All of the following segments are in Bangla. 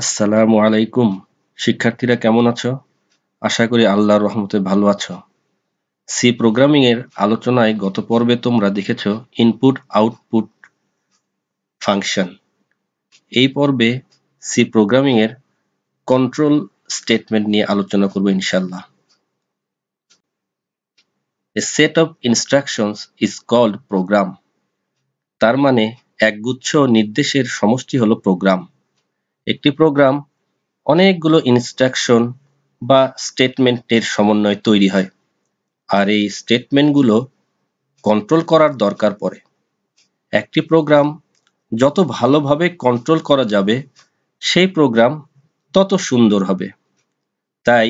আসসালামু আলাইকুম। শিক্ষার্থীরা কেমন আছো? আশা করি আল্লাহর রহমতে ভালো আছো। সি প্রোগ্রামিং এর আলোচনায় গত পর্বে তোমরা দেখেছো ইনপুট আউটপুট ফাংশন। এই পর্বে সি প্রোগ্রামিং এর কন্ট্রোল স্টেটমেন্ট নিয়ে আলোচনা করব ইনশাআল্লাহ। A set of instructions is called program. তার মানে একগুচ্ছ নির্দেশের সমষ্টি হলো প্রোগ্রাম। একটি প্রোগ্রাম অনেকগুলো ইনস্ট্রাকশন বা স্টেটমেন্টের সমন্বয়ে তৈরি হয়, আর এই স্টেটমেন্টগুলো কন্ট্রোল করার দরকার পড়ে। একটি প্রোগ্রাম যত ভালোভাবে কন্ট্রোল করা যাবে সেই প্রোগ্রাম তত সুন্দর হবে। তাই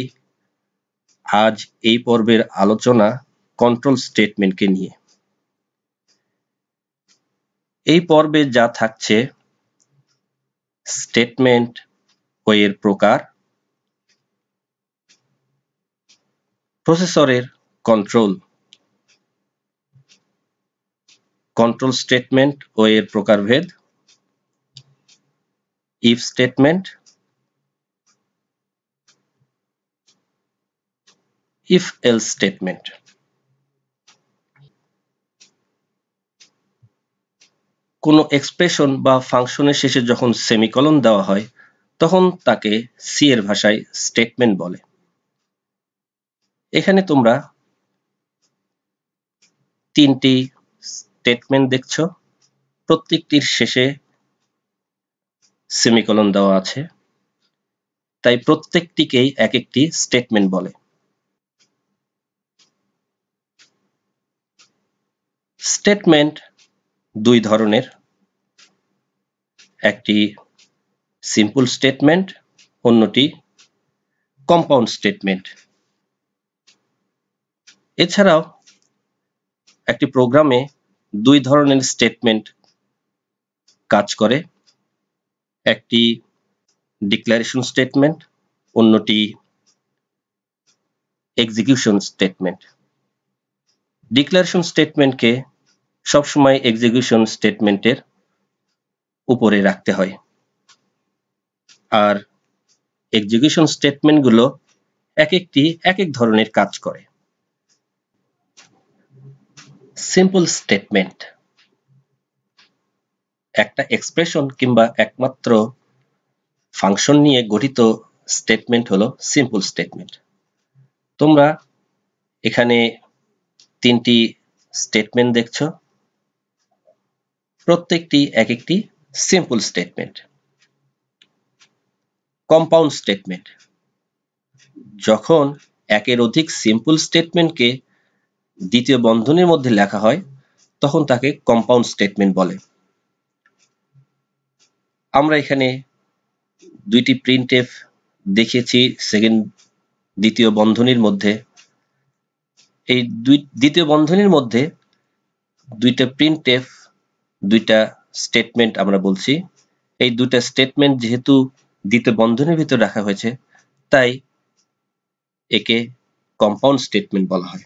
আজ এই পর্বের আলোচনা কন্ট্রোল স্টেটমেন্টকে নিয়ে। এই পর্বে যা থাকছে: স্টেটমেন্ট ও এর প্রকার, প্রসেসরের কন্ট্রোল, কন্ট্রোল স্টেটমেন্ট ও এর প্রকারভেদ, if statement, if else statement. কোনো এক্সপ্রেশন বা ফাংশনের শেষে যখন সেমিকলন দেওয়া হয় তখন তাকে সি এর ভাষায় স্টেটমেন্ট বলে। এখানে তোমরা তিনটি স্টেটমেন্ট দেখছো, প্রত্যেকটির শেষে সেমিকলন দেওয়া আছে, তাই প্রত্যেকটিকেই এক একটি স্টেটমেন্ট বলে। স্টেটমেন্ট দুই ধরনের, একটি সিম্পল স্টেটমেন্ট, অন্যটি কম্পাউন্ড স্টেটমেন্ট। এছাড়াও একটি প্রোগ্রামে দুই ধরনের স্টেটমেন্ট কাজ করে, একটি ডিক্লারেশন স্টেটমেন্ট, অন্যটি এক্সিকিউশন স্টেটমেন্ট। ডিক্লারেশন স্টেটমেন্টকে সবসময় এক্সিকিউশন স্টেটমেন্টের উপরে রাখতে হয়, আর এক্সিকিউশন স্টেটমেন্টগুলো এক এক ধরনের কাজ করে। সিম্পল স্টেটমেন্ট একটা এক্সপ্রেশন কিংবা একমাত্র ফাংশন নিয়ে গঠিত স্টেটমেন্ট হলো সিম্পল স্টেটমেন্ট। তোমরা এখানে তিনটি স্টেটমেন্ট দেখছো, প্রত্যেকটি এক একটি সিম্পল স্টেটমেন্ট। কম্পাউন্ড স্টেটমেন্ট, যখন একের অধিক সিম্পল স্টেটমেন্টকে দ্বিতীয় বন্ধনীর মধ্যে লেখা হয় তখন তাকে কম্পাউন্ড স্টেটমেন্ট বলে। আমরা এখানে দুইটি প্রিন্টএফ দেখিয়েছি দ্বিতীয় বন্ধনীর মধ্যে। এই দ্বিতীয় বন্ধনীর মধ্যে দুইটা প্রিন্টএফ, দুইটা স্টেটমেন্ট আমরা বলছি। এই দুইটা স্টেটমেন্ট যেহেতু দ্বিতীয় বন্ধনীর ভিতর রাখা হয়েছে তাই একে কম্পাউন্ড স্টেটমেন্ট বলা হয়।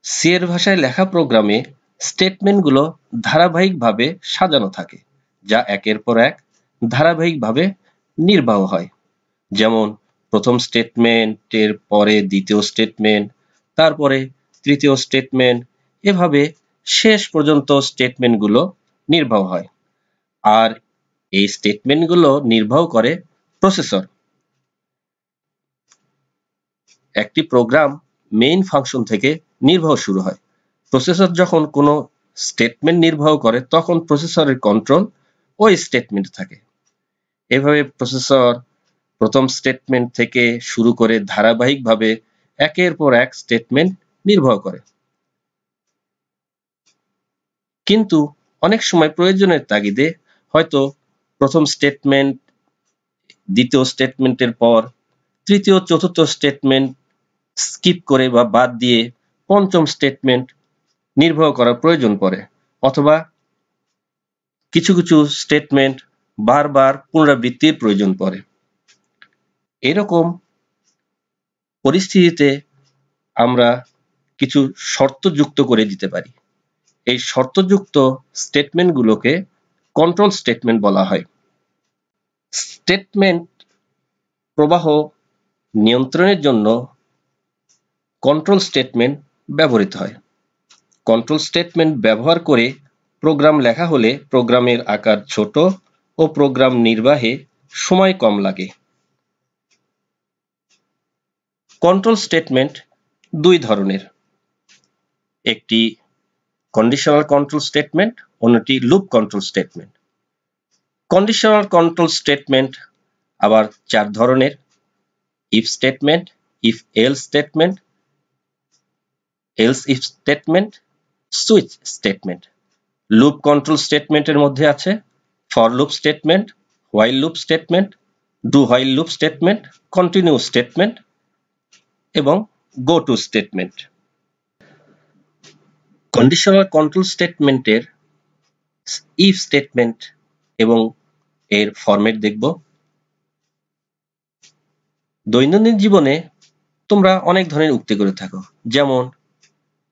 সি এর ভাষায় লেখা প্রোগ্রামে স্টেটমেন্টগুলো ধারাবাহিকভাবে সাজানো থাকে, যা একের পর এক ধারাবাহিকভাবে নির্বাহ হয়। যেমন প্রথম স্টেটমেন্টের পরে দ্বিতীয় স্টেটমেন্ট, তারপরে তৃতীয় স্টেটমেন্ট, এভাবে শেষ পর্যন্ত স্টেটমেন্টগুলো নির্বাহ হয়। আর এই স্টেটমেন্টগুলো নির্বাহ করে প্রসেসর। একটি প্রোগ্রাম মেইন ফাংশন থেকে নির্বাহ শুরু হয়। প্রসেসর যখন কোনো স্টেটমেন্ট নির্বাহ করে তখন প্রসেসরের কন্ট্রোল ওই স্টেটমেন্ট থাকে। এভাবে প্রসেসর প্রথম স্টেটমেন্ট থেকে শুরু করে ধারাবাহিকভাবে একের পর এক স্টেটমেন্ট নির্বাহ করে। কিন্তু অনেক সময় প্রয়োজনের তাগিদে হয়তো প্রথম স্টেটমেন্ট দ্বিতীয় স্টেটমেন্টের পর তৃতীয় চতুর্থ স্টেটমেন্ট স্কিপ করে বা বাদ দিয়ে পঞ্চম স্টেটমেন্ট নির্বাহ করার প্রয়োজন পড়ে, অথবা কিছু কিছু স্টেটমেন্ট বারবার পুনরাবৃত্তির প্রয়োজন পড়ে। এরকম পরিস্থিতিতে আমরা কিছু শর্ত যুক্ত করে দিতে পারি। এই শর্তযুক্ত স্টেটমেন্টগুলোকে কন্ট্রোল স্টেটমেন্ট বলা হয়। স্টেটমেন্ট প্রবাহ নিয়ন্ত্রণের জন্য কন্ট্রোল স্টেটমেন্ট ব্যবহৃত হয়। কন্ট্রোল স্টেটমেন্ট ব্যবহার করে প্রোগ্রাম লেখা হলে প্রোগ্রামের আকার ছোট ও প্রোগ্রাম নির্বাহে সময় কম লাগে। কন্ট্রোল স্টেটমেন্ট দুই ধরনের, একটি কন্ডিশনাল কন্ট্রোল স্টেটমেন্ট, অন্যটি loop control statement. Conditional control statement আবার চার ধরনের: if statement, if else statement, else if statement, switch statement. Loop control স্টেটমেন্টের মধ্যে আছে for loop statement, while loop statement, do while loop statement, continue statement এবং go to statement. Conditional control স্টেটমেন্টের ইফ স্টেটমেন্ট এবং এর ফরম্যাট দেখব। দৈনন্দিন জীবনে তোমরা অনেক ধরনের উক্তি করে থাকো, যেমন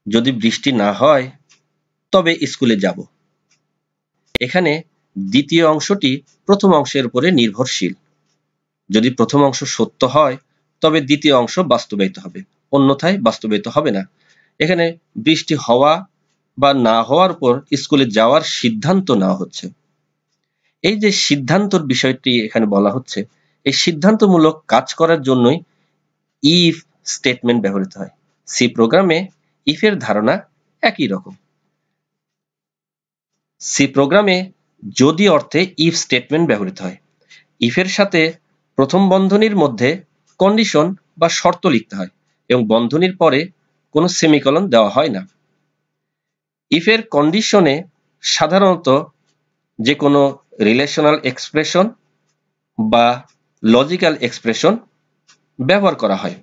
যদি বৃষ্টি না হয় তবে স্কুলে যাব। এখানে দ্বিতীয় অংশটি প্রথম অংশের উপরে নির্ভরশীল। যদি প্রথম অংশ সত্য হয় তবে দ্বিতীয় অংশ বাস্তবায়িত হবে, অন্যথায় বাস্তবায়িত হবে না। এখানে বৃষ্টি হওয়া বা না হওয়ার উপর স্কুলে যাওয়ার সিদ্ধান্ত নেওয়া হচ্ছে। এই যে সিদ্ধান্তর বিষয়টি এখানে বলা হচ্ছে, এই সিদ্ধান্তমূলক কাজ করার জন্যই ইফ স্টেটমেন্ট ব্যবহৃত হয়। সি প্রোগ্রামে ইফের ধারণা একই রকম। সি প্রোগ্রামে যদি অর্থে ইফ স্টেটমেন্ট ব্যবহৃত হয়। ইফের সাথে প্রথম বন্ধনীর মধ্যে কন্ডিশন বা শর্ত লিখতে হয় এবং বন্ধনীর পরে কোনো সেমিকলন দেওয়া হয় না। ইফের কন্ডিশনে সাধারণত যে কোনো রিলেশনাল এক্সপ্রেশন বা লজিক্যাল এক্সপ্রেশন ব্যবহার করা হয়।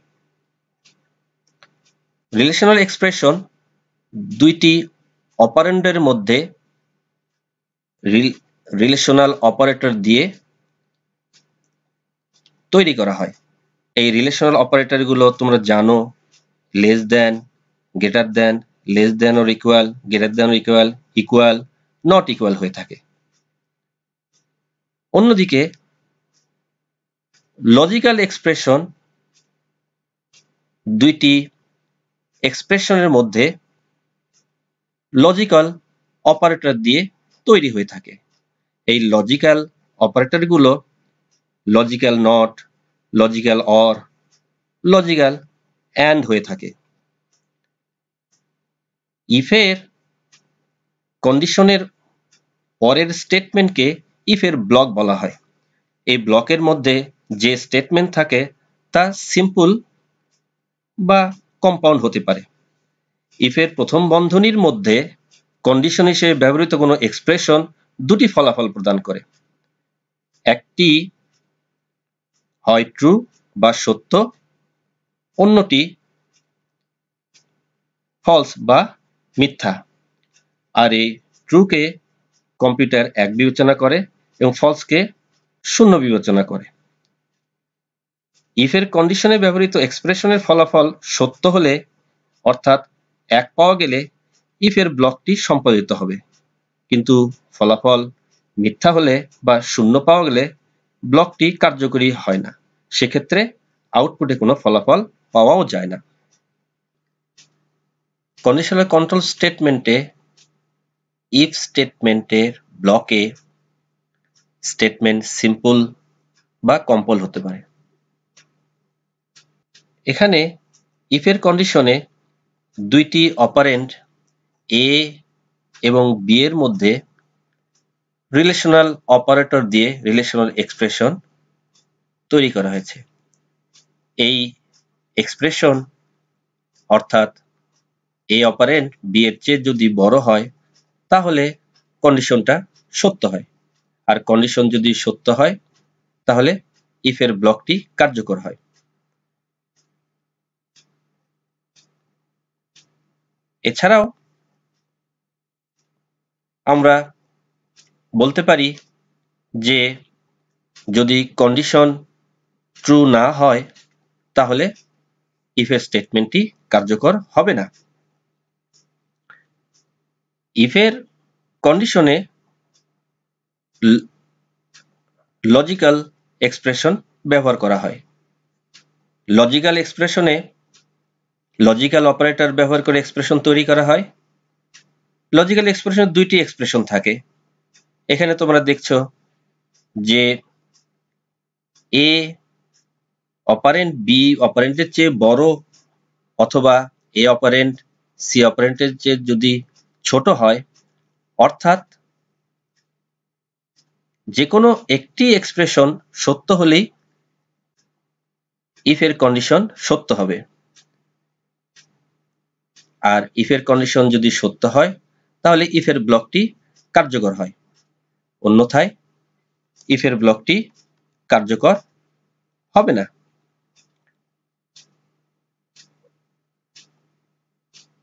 রিলেশনাল এক্সপ্রেশন দুইটি অপারেন্ডের মধ্যে রিলেশনাল অপারেটর দিয়ে তৈরি করা হয়। এই রিলেশনাল অপারেটরগুলো তোমরা জানো, less than, greater than, less than or equal, greater than or equal, equal, not equal হয়ে থাকে। অন্যদিকে লজিক্যাল এক্সপ্রেশন দুইটি এক্সপ্রেশনের মধ্যে লজিক্যাল অপারেটর দিয়ে তৈরি হয়ে থাকে। এই লজিক্যাল অপারেটরগুলো logical not, logical or, logical and হয়ে থাকে। ইফের কন্ডিশনের পরের স্টেটমেন্টকে ইফের ব্লক বলা হয়। এই ব্লকের মধ্যে যে স্টেটমেন্ট থাকে তা সিম্পল বা কম্পাউন্ড হতে পারে। ইফের প্রথম বন্ধনীর মধ্যে কন্ডিশন হিসেবে ব্যবহৃত কোনো এক্সপ্রেশন দুটি ফলাফল প্রদান করে। একটি হয় ট্রু বা সত্য, অন্যটি ফলস বা মিথ্যা। আর এই ট্রুকে কম্পিউটার 1 বিবেচনা করে এবং ফলসকে 0 বিবেচনা করে। ইফের কন্ডিশনে ব্যবহৃত এক্সপ্রেশনের ফলাফল সত্য হলে, অর্থাৎ 1 পাওয়া গেলে ইফের ব্লকটি সম্পাদিত হবে, কিন্তু ফলাফল মিথ্যা হলে বা 0 পাওয়া গেলে ব্লকটি কার্যকরী হয় না। সেক্ষেত্রে আউটপুটে কোনো ফলাফল পাওয়াও যায় না। কন্ডিশনাল কন্ট্রোল স্টেটমেন্টে ইফ স্টেটমেন্টের ব্লকে স্টেটমেন্ট সিম্পল বা কম্পাউন্ড হতে পারে। এখানে ইফের কন্ডিশনে দুইটি অপারেন্ড এ এবং বি এর মধ্যে রিলেশনাল অপারেটর দিয়ে রিলেশনাল এক্সপ্রেশন তৈরি করা হয়েছে। এই এক্সপ্রেশন অর্থাৎ এ অপারেন্ড বি এর চেয়ে যদি বড় হয় তাহলে কন্ডিশনটা সত্য হয়, আর কন্ডিশন যদি সত্য হয় তাহলে ইফের ব্লকটি কার্যকর হয়। এছাড়াও আমরা বলতে পারি যে যদি কন্ডিশন ট্রু না হয় তাহলে ইফের স্টেটমেন্টটি কার্যকর হবে না। if এর কন্ডিশনে লজিক্যাল এক্সপ্রেশন ব্যবহার করা হয়। লজিক্যাল এক্সপ্রেশনে লজিক্যাল অপারেটর ব্যবহার করে এক্সপ্রেশন তৈরি করা হয়। লজিক্যাল এক্সপ্রেশনে দুইটি এক্সপ্রেশন থাকে। এখানে তোমরা দেখছো যে এ অপারেন্ট বি অপারেন্টের চেয়ে বড় অথবা এ অপারেন্ট সি অপারেন্টের চেয়ে যদি ছোট হয়, অর্থাৎ যে কোনো একটি এক্সপ্রেশন সত্য হলেই ইফ এর কন্ডিশন সত্য হবে। আর ইফ এর কন্ডিশন যদি সত্য হয় তাহলে ইফ এর ব্লকটি কার্যকর হয়, অন্যথায় ইফ এর ব্লকটি কার্যকর হবে না।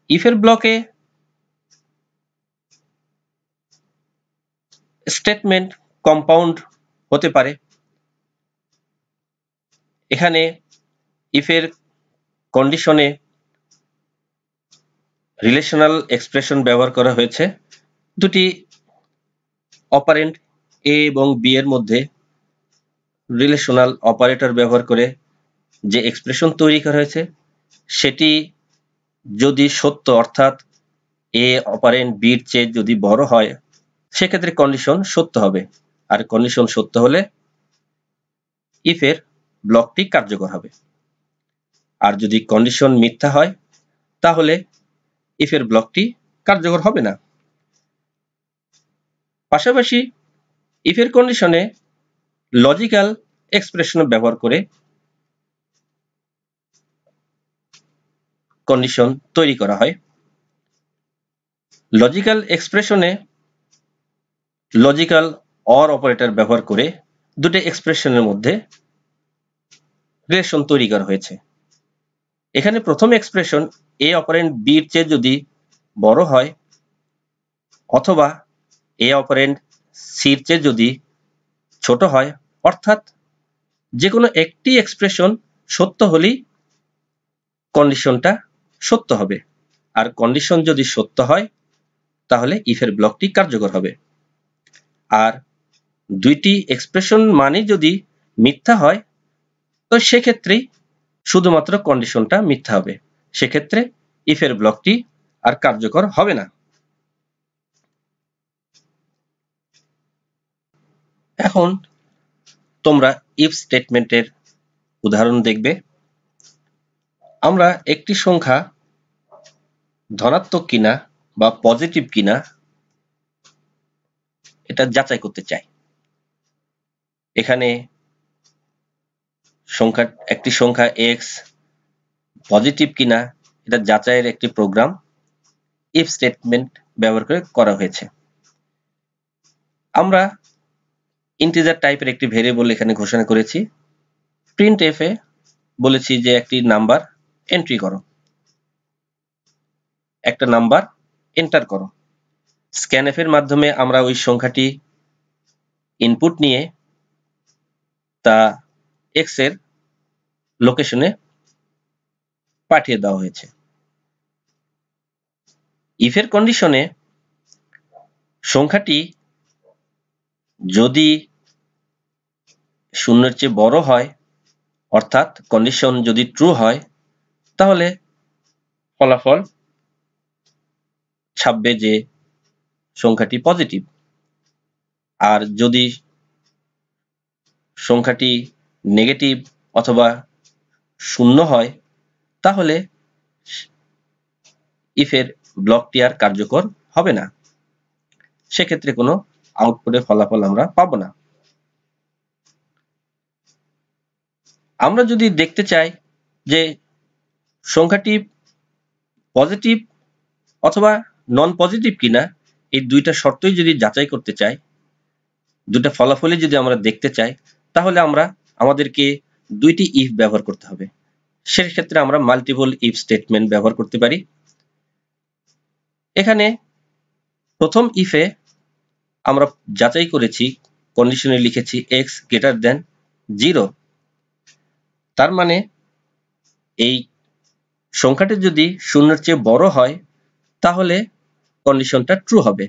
ইফ এর ব্লকে স্টেটমেন্ট কম্পাউন্ড হতে পারে। এখানে ইফ এর কন্ডিশনে রিলেশনাল এক্সপ্রেশন ব্যবহার করা হয়েছে। দুটি অপারেন্ট এ এবং বি এর মধ্যে রিলেশনাল অপারেটর ব্যবহার করে যে এক্সপ্রেশন তৈরি করা হয়েছে সেটি যদি সত্য, অর্থাৎ এ অপারেন্ট বির চেয়ে যদি বড় হয়, সেক্ষেত্রে কন্ডিশন সত্য হবে। আর কন্ডিশন সত্য হলে ইফ এর ব্লকটি কার্যকর হবে। আর যদি কন্ডিশন মিথ্যা হয় তাহলে ইফ এর ব্লকটি কার্যকর হবে না। পাশাপাশি ইফ এর কন্ডিশনে লজিক্যাল এক্সপ্রেশন ব্যবহার করে কন্ডিশন তৈরি করা হয়। লজিক্যাল এক্সপ্রেশনে লজিক্যাল অর অপারেটর ব্যবহার করে দুটো এক্সপ্রেশনের মধ্যে রিলেশন তৈরি করা হয়েছে। এখানে প্রথম এক্সপ্রেশন এ অপারেন্ট বির চেয়ে যদি বড় হয় অথবা এ অপারেন্ট সির চেয়ে যদি ছোট হয়, অর্থাৎ যে কোনো একটি এক্সপ্রেশন সত্য হলেই কন্ডিশনটা সত্য হবে। আর কন্ডিশন যদি সত্য হয় তাহলে ইফ এর ব্লকটি কার্যকর হবে। আর দুইটি এক্সপ্রেশন মানে যদি মিথ্যা হয় তো সেক্ষেত্রেই শুধুমাত্র কন্ডিশনটা মিথ্যা হবে, সেক্ষেত্রে ইফ এর ব্লকটি আর কার্যকর হবে না। এখন তোমরা ইফ স্টেটমেন্টের উদাহরণ দেখবে। আমরা একটি সংখ্যা ধনাত্মক কিনা বা পজিটিভ কিনা এটা যাচাই করতে চাই। এখানে একটি সংখ্যা এক্স পজিটিভ কিনা এটা যাচাইয়ের একটি প্রোগ্রাম ইফ স্টেটমেন্ট ব্যবহার করে করা হয়েছে। আমরা ইন্টিজার টাইপের একটি ভেরিয়েবল এখানে ঘোষণা করেছি। প্রিন্ট এফ এ বলেছি যে একটি নাম্বার এন্ট্রি করো, একটা নাম্বার এন্টার করো। স্ক্যানএফ এর মাধ্যমে আমরা ওই সংখ্যাটি ইনপুট নিয়ে তা এক্স এর লোকেশনে পাঠিয়ে দেওয়া হয়েছে। ইফ এর কন্ডিশনে সংখ্যাটি যদি শূন্যের চেয়ে বড় হয়, অর্থাৎ কন্ডিশন যদি ট্রু হয়, তাহলে ফলাফল ছাপবে যে সংখ্যাটি পজিটিভ। আর যদি সংখ্যাটি নেগেটিভ অথবা শূন্য হয় তাহলে ইফ এর ব্লকটি আর কার্যকর হবে না, সেক্ষেত্রে কোনো আউটপুটের ফলাফল আমরা পাবো না। আমরা যদি দেখতে চাই যে সংখ্যাটি পজিটিভ অথবা নন পজিটিভ কিনা, এই দুইটা শর্তই যদি যাচাই করতে চাই, দুটো ফলাফলই যদি আমরা দেখতে চাই, তাহলে আমাদেরকে দুইটি ইফ ব্যবহার করতে হবে। সেক্ষেত্রে আমরা মাল্টিপল ইফ স্টেটমেন্ট ব্যবহার করতে পারি। এখানে প্রথম ইফে আমরা যাচাই করেছি, কন্ডিশনে লিখেছি x গ্রেটার দেন 0। তার মানে এই সংখ্যাটি যদি শূন্যের চেয়ে বড় হয় তাহলে কন্ডিশনটা ট্রু হবে,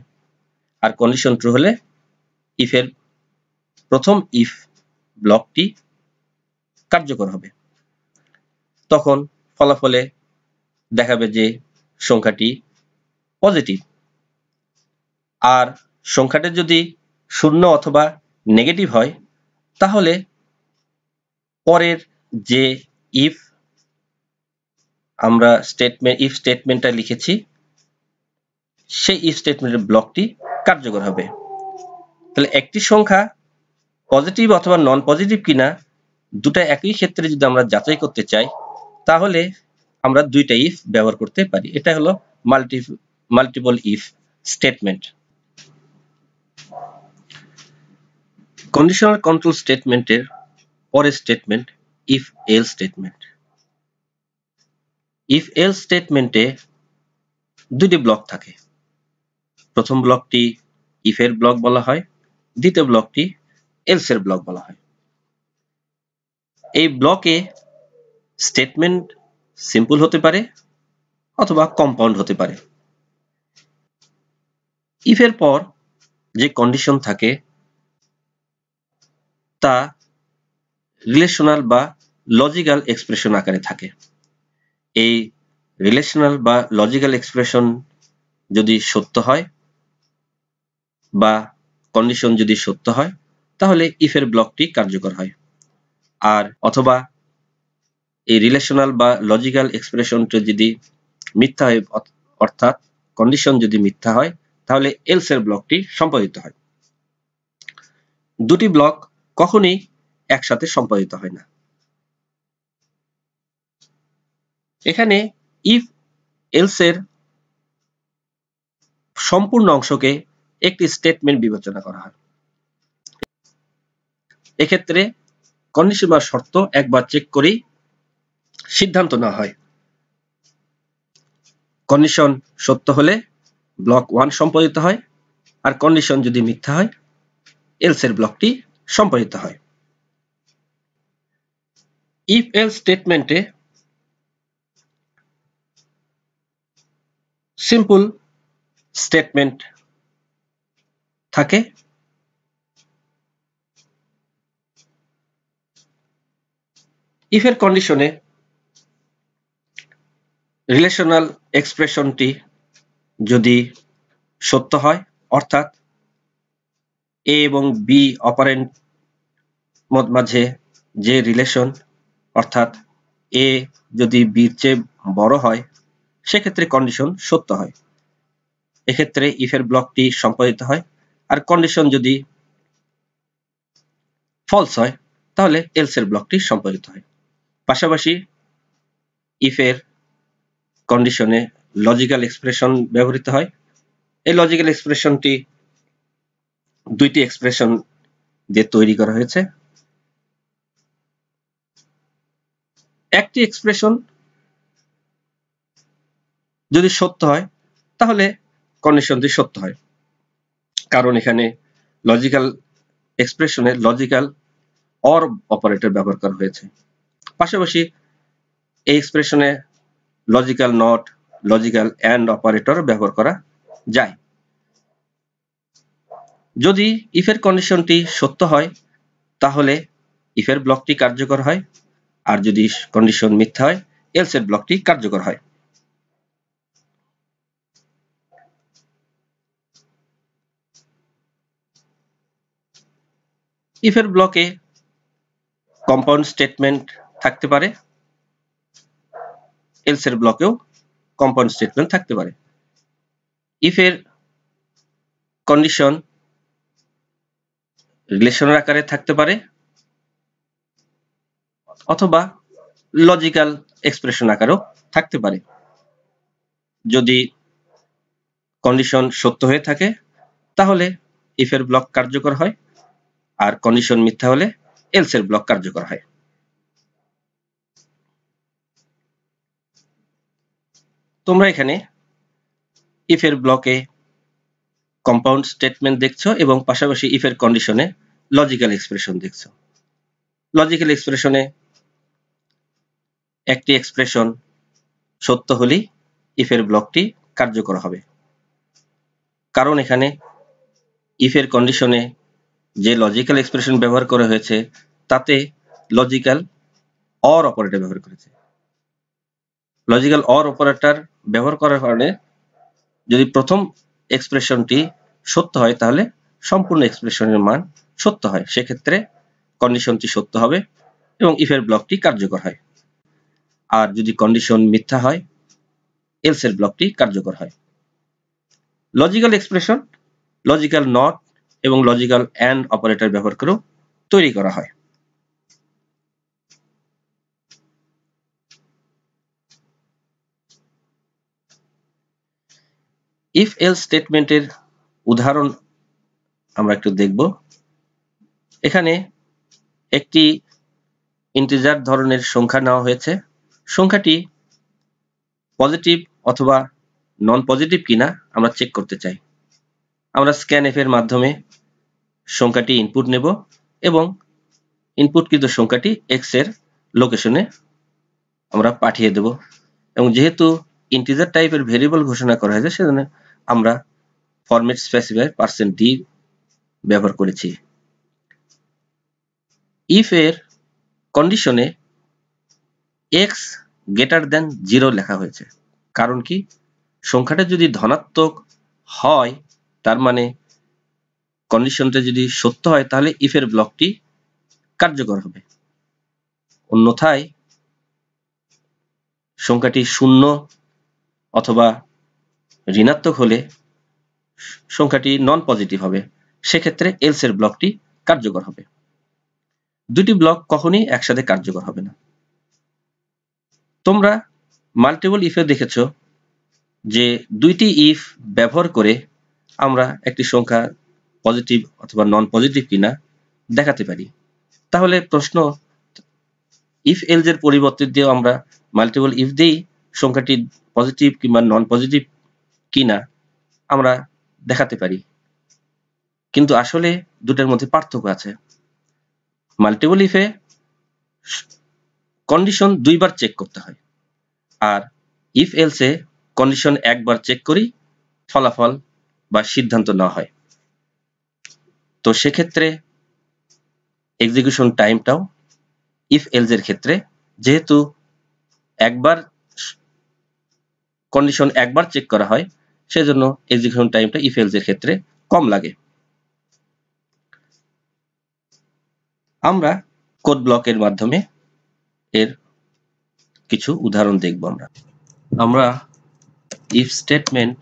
আর কন্ডিশন ট্রু হলে ইফের প্রথম ইফ ব্লকটি কার্যকর হবে। তখন ফলাফলে দেখাবে যে সংখ্যাটি পজিটিভ, আর সংখ্যাটা যদি শূন্য অথবা নেগেটিভ হয় তাহলে পরের যে ইফ আমরা ইফ স্টেটমেন্টটা লিখেছি সেই ইফ স্টেটমেন্টের ব্লকটি কার্যকর হবে। তাহলে একটি সংখ্যা পজিটিভ অথবা নন পজিটিভ কিনা দুটো একই ক্ষেত্রে যদি আমরা যাচাই করতে চাই তাহলে আমরা দুইটা ইফ ব্যবহার করতে পারি। এটা হলো multiple if statement. Conditional control স্টেটমেন্টের পরের statement if else statement. If else স্টেটমেন্টে দুটি ব্লক থাকে। প্রথম ব্লকটি ইফ এর ব্লক বলা হয়, দ্বিতীয় ব্লকটি এলস এর ব্লক বলা হয়। এই ব্লকে স্টেটমেন্ট সিম্পল হতে পারে অথবা কম্পাউন্ড হতে পারে। ইফ এর পর যে কন্ডিশন থাকে তা রিলেশনাল বা লজিক্যাল এক্সপ্রেশন আকারে থাকে। এই রিলেশনাল বা লজিক্যাল এক্সপ্রেশন যদি সত্য হয় বা কন্ডিশন যদি সত্য হয় তাহলে ইফ এর ব্লকটি কার্যকর হয়, আর অথবা এই রিলেশনাল বা লজিক্যাল এক্সপ্রেশনটি যদি মিথ্যা হয় অর্থাৎ কন্ডিশন যদি মিথ্যা হয় তাহলে এলস এর ব্লকটি সম্পাদিত হয়। দুটি ব্লক কখনোই একসাথে সম্পাদিত হয় না। এখানে ইফ এলস এর সম্পূর্ণ অংশকে একটি স্টেটমেন্ট বিবেচনা করা হয়। এক্ষেত্রে কন্ডিশন বা শর্ত একবার চেক করেই সিদ্ধান্ত নেওয়া হয়। কন্ডিশন সত্য হলে ব্লক 1 সম্পাদিত হয়, আর কন্ডিশন যদি মিথ্যা হয় এলস এর ব্লকটি সম্পাদিত হয়। ইফ এলস স্টেটমেন্টে সিম্পল স্টেটমেন্ট থাকে। ইফ এর কন্ডিশনে রিলেশনাল এক্সপ্রেশনটি যদি সত্য হয় অর্থাৎ এ এবং বি অপারেন্ট মাঝে যে রিলেশন অর্থাৎ এ যদি বির চেয়ে বড় হয় সেক্ষেত্রে কন্ডিশন সত্য হয়। এক্ষেত্রে ইফ এর ব্লকটি সম্পাদিত হয়, আর কন্ডিশন যদি ফলস হয় তাহলে এলস এর ব্লকটি সম্পাদিত হয়। পাশাপাশি ইফ এর কন্ডিশনে লজিক্যাল এক্সপ্রেশন ব্যবহৃত হয়। এই লজিক্যাল এক্সপ্রেশনটি দুইটি এক্সপ্রেশন দিয়ে তৈরি করা হয়েছে। একটি এক্সপ্রেশন যদি সত্য হয় তাহলে কন্ডিশনটি সত্য হয়, কারণ এখানে লজিক্যাল এক্সপ্রেশনে লজিক্যাল অর অপারেটর ব্যবহার করা হয়েছে। পাশাপাশি এই এক্সপ্রেশনে logical not, logical and operator ব্যবহার করা যায়। যদি ইফ এর কন্ডিশনটি সত্য হয় তাহলে ইফ এর ব্লকটি কার্যকর হয়, আর যদি কন্ডিশন মিথ্যা হয় এলস এর ব্লকটি কার্যকর হয়। ইফ এর ব্লকে কম্পাউন্ড স্টেটমেন্ট থাকতে পারে, এলস এর ব্লকেও কম্পাউন্ড স্টেটমেন্ট থাকতে পারে। ইফ এর কন্ডিশন রিলেশনের আকারে থাকতে পারে অথবা লজিক্যাল এক্সপ্রেশন আকারেও থাকতে পারে। যদি কন্ডিশন সত্য হয়ে থাকে তাহলে ইফ এর ব্লক কার্যকর হয়, আর কন্ডিশন মিথ্যা হলে এলস এর ব্লক কার্যকর হয়। তোমরা এখানে ইফ এর ব্লকে কম্পাউন্ড স্টেটমেন্ট দেখছো এবং পাশাপাশি ইফ এর কন্ডিশনে লজিক্যাল এক্সপ্রেশন দেখছো। লজিক্যাল এক্সপ্রেশনে একটি এক্সপ্রেশন সত্য হলেই ইফ এর ব্লকটি কার্যকর হবে। কারণ এখানে ইফ এর কন্ডিশনে যে লজিক্যাল এক্সপ্রেশন ব্যবহার করা হয়েছে তাতে লজিক্যাল অর অপারেটর ব্যবহার করেছে। লজিক্যাল অর অপারেটর ব্যবহার করার কারণে যদি প্রথম এক্সপ্রেশনটি সত্য হয় তাহলে সম্পূর্ণ এক্সপ্রেশনের মান সত্য হয়, সেক্ষেত্রে কন্ডিশনটি সত্য হবে এবং ইফের ব্লকটি কার্যকর হয়। আর যদি কন্ডিশন মিথ্যা হয় এলস এর ব্লকটি কার্যকর হয়। লজিক্যাল এক্সপ্রেশন লজিক্যাল নট এবং লজিক্যাল অ্যান্ড অপারেটর ব্যবহার করেও তৈরি করা হয়। ইফ এলস স্টেটমেন্টের উদাহরণ আমরা একটু দেখব। এখানে একটি ইন্টিজার ধরনের সংখ্যা নেওয়া হয়েছে, সংখ্যাটি পজিটিভ অথবা নন পজিটিভ কিনা আমরা চেক করতে চাই। আমরা স্ক্যানএফ এর মাধ্যমে সংখ্যাটি ইনপুট নেব এবং ইনপুটকৃত সংখ্যাটি এক্স এর লোকেশনে আমরা পাঠিয়ে দেব এবং যেহেতু ইন্টিজার টাইপের ভেরিয়েবল ঘোষণা করা হয়েছে সেজন্য আমরা ফরম্যাট স্পেসিফায়ার %d ব্যবহার করেছি। ইফ এর কন্ডিশনে এক্স গ্রেটার দেন 0 লেখা হয়েছে, কারণ কি সংখ্যাটা যদি ধনাত্মক হয় তার মানে কন্ডিশনটা যদি সত্য হয় তাহলে ইফ এর ব্লকটি কার্যকর হবে, অন্যথায় সংখ্যাটি 0 অথবা ঋণাত্মক হলে সংখ্যাটি নন পজিটিভ হবে, সেক্ষেত্রে এলস এর ব্লকটি কার্যকর হবে। দুটি ব্লক কখনোই একসাথে কার্যকর হবে না। তোমরা মাল্টিপল ইফে দেখেছো যে দুইটি ইফ ব্যবহার করে আমরা একটি সংখ্যা পজিটিভ অথবা নন পজিটিভ কিনা দেখাতে পারি। তাহলে প্রশ্ন, ইফ এলস এর পরিবর্তে দিয়েও আমরা মাল্টিপল ইফ দিয়েই সংখ্যাটি পজিটিভ কিংবা নন পজিটিভ কিনা আমরা দেখাতে পারি, কিন্তু আসলে দুটার মধ্যে পার্থক্য আছে। মাল্টিপল ইফে কন্ডিশন দুইবার চেক করতে হয়, আর ইফ এলসে কন্ডিশন একবার চেক করি ফলাফল বা সিদ্ধান্ত নেওয়া হয়। তো সেক্ষেত্রে এক্সিকিউশন টাইমটাও ইফ এলস এর ক্ষেত্রে যেহেতু একবার কন্ডিশন একবার চেক করা হয় সেজন্য এক্সিকিউশন টাইমটা ইফ এলস এর ক্ষেত্রে কম লাগে। আমরা কোড ব্লকের মাধ্যমে এর কিছু উদাহরণ দেখব। আমরা ইফ স্টেটমেন্ট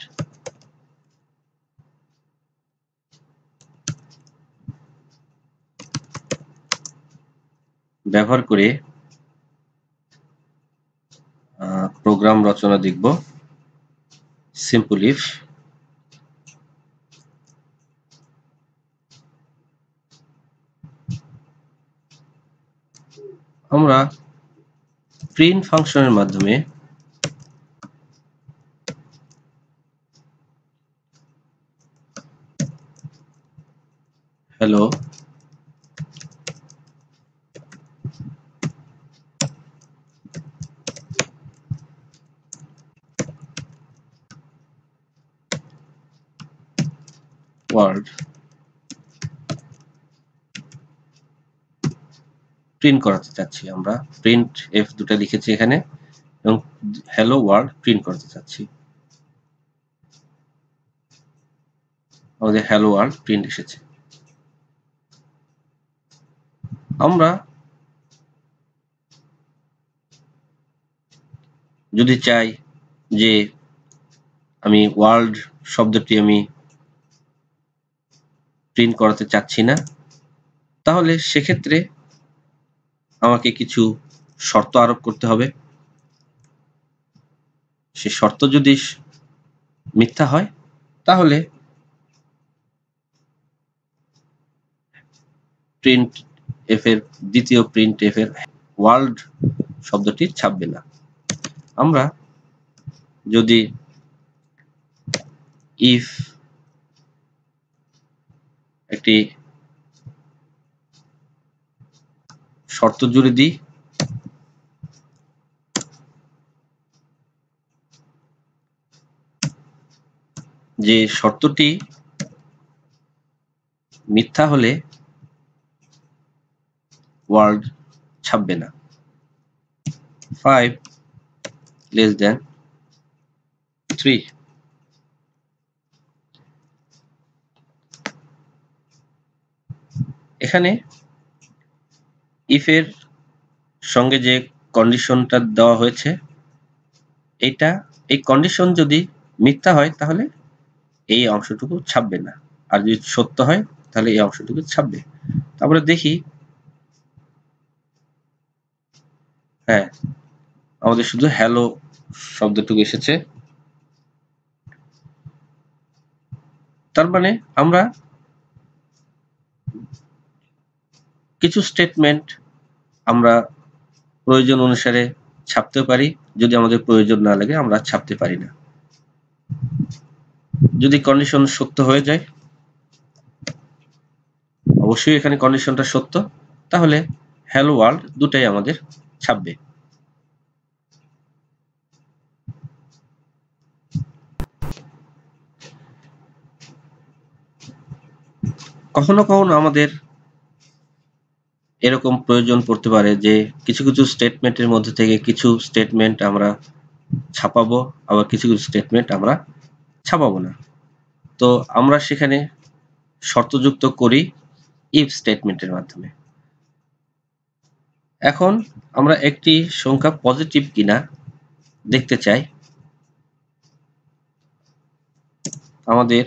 ব্যবহার করে প্রোগ্রাম রচনা দেখব। সিম্পল ইফ আমরা প্রিন্ট ফাংশনের মাধ্যমে হ্যালো ওয়ার্ল্ড প্রিন্ট করাতে চাচ্ছি। আমরা প্রিন্ট এফ দুটো লিখেছি এখানে এবং হ্যালো ওয়ার্ল্ড প্রিন্ট করতে চাচ্ছি। আমাদের হ্যালো ওয়ার্ল্ড প্রিন্ট এসেছে। আমরা যদি চাই যে আমি ওয়ার্ল্ড শব্দটি আমি প্রিন্ট করাতে চাচ্ছি না, তাহলে সেক্ষেত্রে আমাকে কিছু শর্ত আরোপ করতে হবে। সে শর্ত যদি মিথ্যা হয় তাহলে প্রিন্ট এফ এর দ্বিতীয় প্রিন্ট এফ এর ওয়ার্ল্ড শব্দটি ছাপবে না। আমরা যদি ইফ একটি শর্ত জুড়ে দিই যে শর্তটি মিথ্যা হলে ওয়ার্ড ছাপবে না। 5 less than 3। এখানে ইফ এর সঙ্গে যে কন্ডিশনটা দেওয়া হয়েছে এই কন্ডিশন যদি মিথ্যা হয় তাহলে এই অংশটুকু ছাপবে না, আর যদি সত্য হয় তাহলে এই অংশটুকু ছাপবে। তারপরে দেখি, হ্যাঁ, আমাদের শুধু হ্যালো শব্দটুকু এসেছে। তার মানে আমরা কিছু স্টেটমেন্ট আমরা প্রয়োজন অনুসারে ছাপতে পারি, যদি আমাদের প্রয়োজন না লাগে আমরা ছাপতে পারি না। যদি কন্ডিশন সত্য হয়ে যায়, অবশ্যই এখানে কন্ডিশনটা সত্য, তাহলে হ্যালো ওয়ার্ল্ড দুটাই আমাদের ছাপবে। কখনো কখনো আমাদের এরকম প্রয়োজন পড়তে পারে যে কিছু কিছু স্টেটমেন্টের মধ্যে থেকে কিছু স্টেটমেন্ট আমরা ছাপাবো, আবার কিছু কিছু স্টেটমেন্ট আমরা ছাপাবো না। তো আমরা সেখানে শর্তযুক্ত করি ইফ স্টেটমেন্টের মাধ্যমে। এখন আমরা একটি সংখ্যা পজিটিভ কিনা দেখতে চাই। আমাদের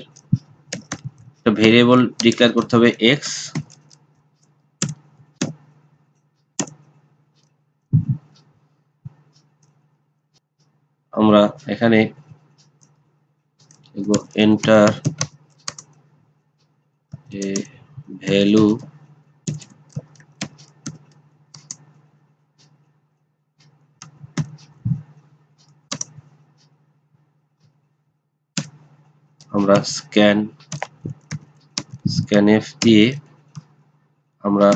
একটা ভেরিয়েবল ডিক্লেয়ার করতে হবে এক্স। আমরা এখানে এন্টার এ ভ্যালু আমরা স্ক্যানএফ দিয়ে আমরা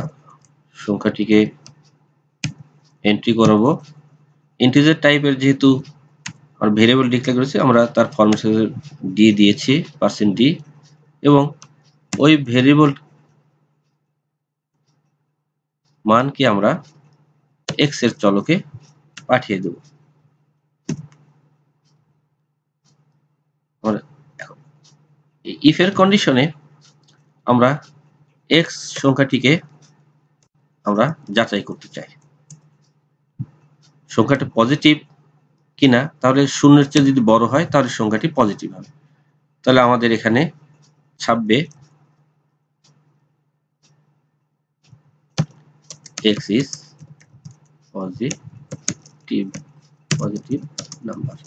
সংখ্যাটিকে এন্ট্রি করব। ইন্টিজার টাইপের যেহেতু আমরা ভেরিয়েবল ডিক্লেয়ার করেছি, আমরা তার ফরম্যাট দিয়ে দিয়েছি %d, এবং ওই ভেরিয়েবল মানকে আমরা এক্স এর চলকে পাঠিয়ে দেব। ইফ এর কন্ডিশনে আমরা এক্স সংখ্যাটিকে আমরা যাচাই করতে চাই সংখ্যাটি পজিটিভ কিনা। তাহলে শূন্যের চেয়ে যদি বড় হয় তাহলে সংখ্যাটি পজিটিভ হবে। তাহলে আমাদের এখানে ছাপবে x is positive number।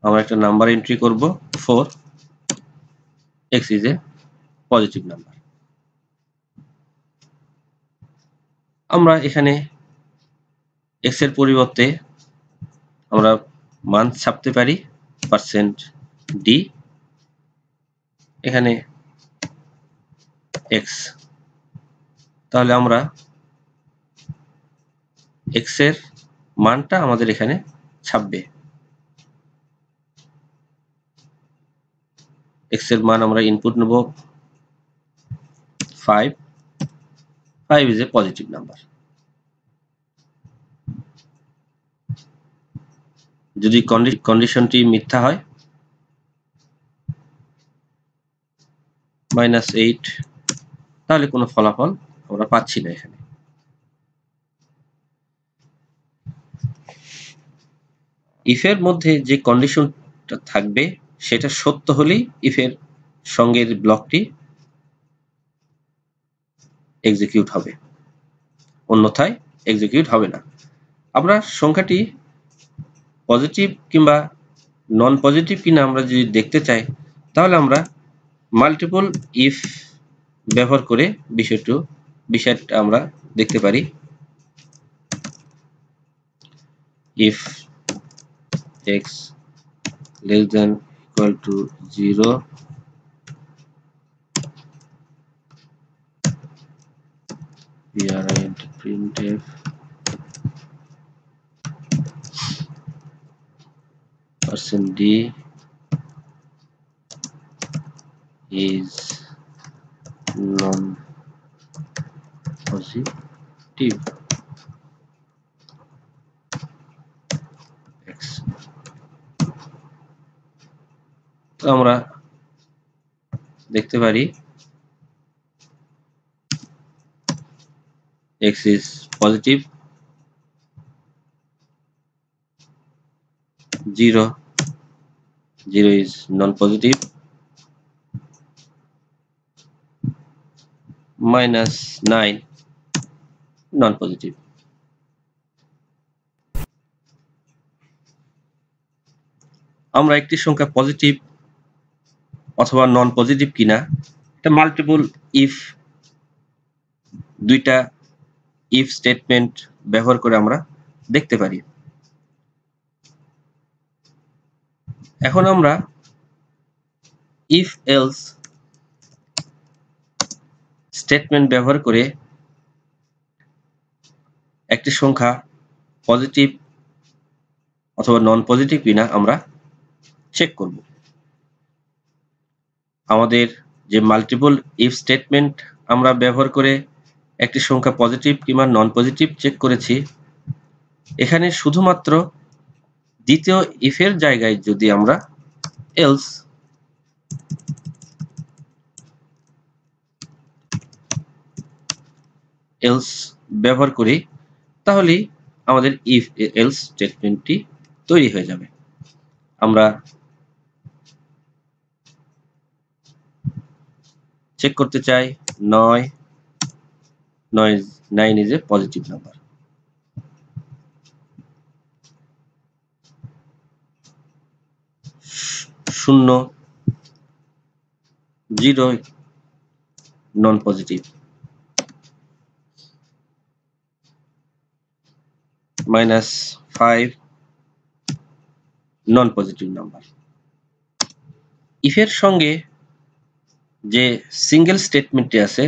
আমরা একটা নাম্বার এন্ট্রি করব 4, x is a positive number। আমরা এখানে x এর পরিবর্তে আমরা মান ছাপতে পারি %d, এখানে x। তাহলে আমরা x এর মানটা আমাদের এখানে ছাপবে। x এর মান আমরা ইনপুট নেব 5 is a positive number। যদি কন্ডিশনটি মিথ্যা হয় -8, তাহলে কোনো ফলাফল আমরা পাচ্ছি না। এখানে ইফ এর মধ্যে যে কন্ডিশনটা থাকবে সেটা সত্য হলেই ইফ এর সঙ্গের ব্লকটি এক্সিকিউট হবে, অন্যথায় এক্সিকিউট হবে না। আমরা সংখ্যাটি পজিটিভ কিংবা নন পজিটিভ কিনা আমরা যদি দেখতে চাই, তাহলে আমরা মাল্টিপল ইফ ব্যবহার করে বিষয়টা আমরা দেখতে পারি। If x less than equal to 0, print printf %d is non-positive x। তো আমরা দেখতে পারি x is positive, 0 is non-positive, -9 non-positive। আমরা একটি সংখ্যা পজিটিভ অথবা নন পজিটিভ কিনা এটা মাল্টিপল ইফ দুইটা ইফ স্টেটমেন্ট ব্যবহার করে আমরা দেখতে পারি। এখন আমরা ইফ এলস স্টেটমেন্ট ব্যবহার করে একটি সংখ্যা পজিটিভ অথবা নন পজিটিভ কিনা আমরা চেক করব। আমাদের যে মাল্টিপল ইফ স্টেটমেন্ট আমরা ব্যবহার করে একটি সংখ্যা পজিটিভ কিংবা নন পজিটিভ চেক করেছি, এখানে শুধুমাত্র দ্বিতীয় ইফের জায়গায় যদি আমরা এলস ব্যবহার করি তাহলে আমাদের ইফ এলস স্টেটমেন্টটি তৈরি হয়ে যাবে। আমরা চেক করতে চাই 9 is a positive number। 0 non positive, -5 non positive number. ইফের সঙ্গে যে সিঙ্গেল স্টেটমেন্টটি আছে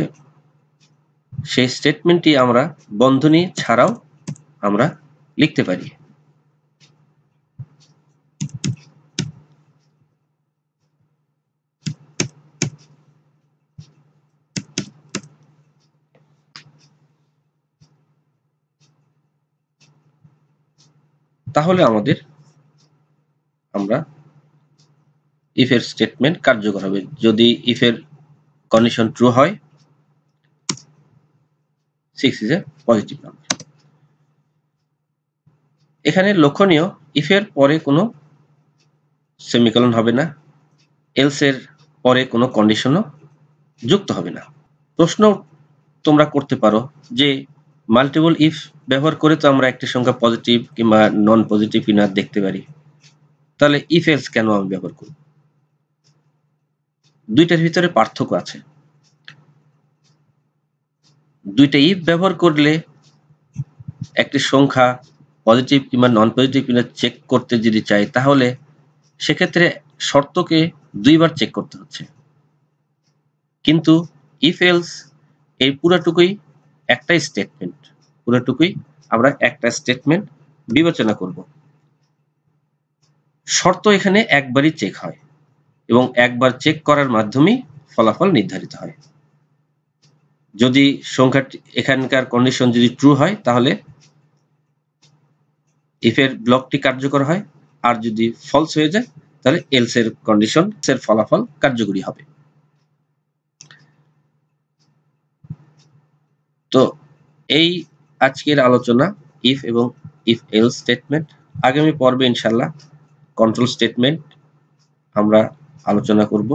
সেই স্টেটমেন্টটি আমরা বন্ধনী ছাড়াও আমরা লিখতে পারি। তাহলে আমরা ইফের স্টেটমেন্ট কার্যকর হবে। যদি ইফের কন্ডিশন ট্রু হয় 6 is a পজিটিভ নাম্বার। এখানে লক্ষণীয় ইফের পরে কোনো সেমিকোলন হবে না, এলস এর পরে কোনো কন্ডিশনও যুক্ত হবে না। প্রশ্ন তোমরা করতে পারো যে মাল্টিপল ইফ ব্যবহার করে তো আমরা একটি সংখ্যা পজিটিভ কিংবা নন পজিটিভ কিনা দেখতে পারি, তাহলে ইফ এলস কেন আমি ব্যবহার করব? দুইটার ভিতরে পার্থক্য আছে। দুইটা ইফ ব্যবহার করলে একটি সংখ্যা পজিটিভ কিংবা নন পজিটিভ কিনা চেক করতে যদি চাই তাহলে সেক্ষেত্রে শর্তকে দুইবার চেক করতে হচ্ছে, কিন্তু ইফ এলস এই পুরোটুকুই একটাই স্টেটমেন্ট, পুরোটুকুই আমরা একটা স্টেটমেন্ট বিবেচনা করব। শর্ত এখানে একবারই চেক হয় এবং একবার চেক করার মাধ্যমেই ফলাফল নির্ধারিত হয়। যদি সংখ্যাটি এখানকার কন্ডিশন যদি ট্রু হয় তাহলে ইফের ব্লকটি কার্যকর হয়, আর যদি ফলস হয়ে যায় তাহলে এলস এর কন্ডিশন এর ফলাফল কার্যকরী হবে। তো এই আজকের আলোচনা ইফ এবং ইফ এলস স্টেটমেন্ট। আগামী পর্বে ইনশাআল্লাহ কন্ট্রোল স্টেটমেন্ট আমরা আলোচনা করব।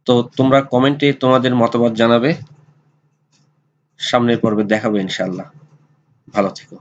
তো তোমরা কমেন্টে তোমাদের মতামত জানাবে। সামনের পর্বে দেখাবো ইনশাআল্লাহ। ভালো থেকো।